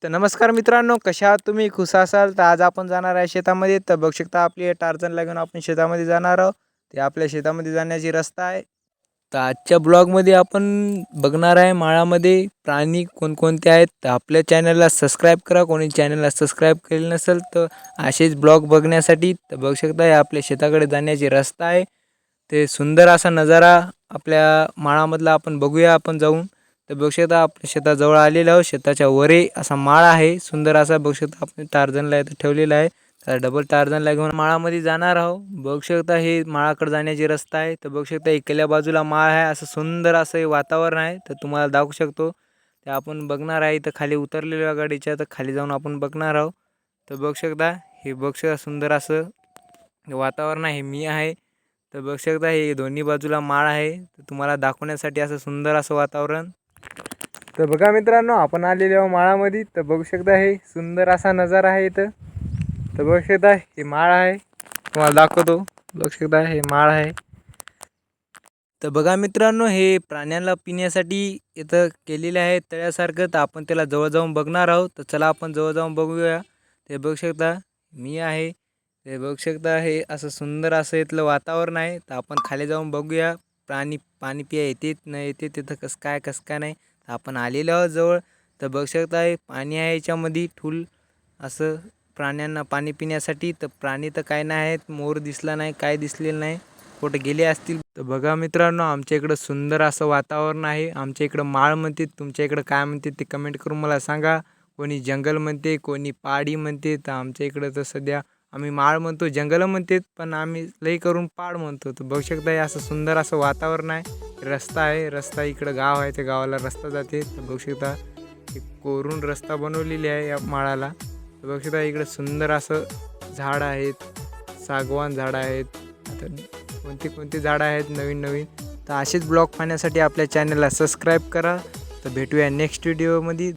तर नमस्कार मित्रांनो, कशा आहात तुम्ही? खुश असाल तर आज आपण जाणार आहे शेतामध्ये. तर बघू शकता आपली टार्झनला घेऊन आपण शेतामध्ये जाणार आहोत. ते आपल्या शेतामध्ये जाण्याची रस्ता आहे. तर आजच्या ब्लॉगमध्ये आपण बघणार आहे माळामध्ये प्राणी कोणकोणते आहेत. तर आपल्या चॅनलला सबस्क्राईब करा. कोणी चॅनलला सबस्क्राईब केले नसेल तर असेच ब्लॉग बघण्यासाठी. तर बघू शकता हे आपल्या शेताकडे जाण्याची रस्ता आहे. ते सुंदर असा नजारा आपल्या माळामधला आपण बघूया आपण जाऊन. तर बघू शकता आपल्या शेताजवळ आलेलं आहोत. शेताच्या वरे असा माळ आहे सुंदर असा. बघू शकता आपण टार्झनला इथं ठेवलेला आहे. तर डबल टार्झनला घेऊन माळामध्ये जाणार आहोत. बघू शकता हे माळाकडे जाण्याची रस्ता आहे. तर बघू शकता इकडल्या बाजूला माळ आहे. असं सुंदर असं हे वातावरण आहे. तर तुम्हाला दाखवू शकतो. ते आपण बघणार आहे. इथं खाली उतरलेल्या गाडीच्या तर खाली जाऊन आपण बघणार आहोत. तर बघू शकता हे बघू शकता सुंदर असं वातावरण आहे. मी आहे. तर बघू शकता हे दोन्ही बाजूला माळ आहे. तर तुम्हाला दाखवण्यासाठी असं सुंदर असं वातावरण. तर बघा मित्रांनो, आपण आलेलो आहोत माळामध्ये. तर बघू शकता हे सुंदर असा नजारा आहे इथं. तर बघू शकता हे माळ आहे. तुम्हाला दाखवतो. बघू शकता हे माळ आहे. तर बघा मित्रांनो, हे प्राण्यांना पिण्यासाठी इथं केलेले आहे तळ्यासारखं. तर आपण त्याला जवळ जाऊन बघणार आहोत. तर चला आपण जवळ जाऊन बघूया. ते बघू शकता मी आहे. ते बघू शकता हे असं सुंदर असं इथलं वातावरण आहे. तर आपण खाली जाऊन बघूया प्राणी पाणी पिया येते नाही येते तिथं कसं काय नाही. तर आपण आलेलो आहोत जवळ. तर बघू शकता हे पाणी आहे याच्यामध्ये ठुल असं प्राण्यांना पाणी पिण्यासाठी. तर प्राणी तर काय नाही आहेत. मोर दिसला नाही, काय दिसलेलं नाही, कुठे गेले असतील. तर बघा मित्रांनो, आमच्या इकडं सुंदर असं वातावरण आहे. आमच्या इकडं माळ म्हणते, तुमच्या इकडं काय म्हणते ते कमेंट करून मला सांगा. कोणी जंगल म्हणते, कोणी पाडी म्हणते. तर आमच्या इकडं तर सध्या आम्ही माळ म्हणतो, जंगल म्हणते, पण आम्ही लई करून पाड म्हणतो. तर बघू शकता हे असं सुंदर असं वातावरण आहे. रस्ता आहे, रस्ता इकडं गाव आहे, त्या गावाला रस्ता जाते. तर बघू शकता एक कोरून रस्ता बनवलेली आहे या माळाला. तर बघू शकता इकडं सुंदर असं झाड आहेत, सागवान झाडं आहेत. आता कोणती झाडं आहेत नवीन नवीन. तर असेच ब्लॉग पाहण्यासाठी आपल्या चॅनलला सबस्क्राईब करा. तर भेटूया नेक्स्ट व्हिडिओमध्ये.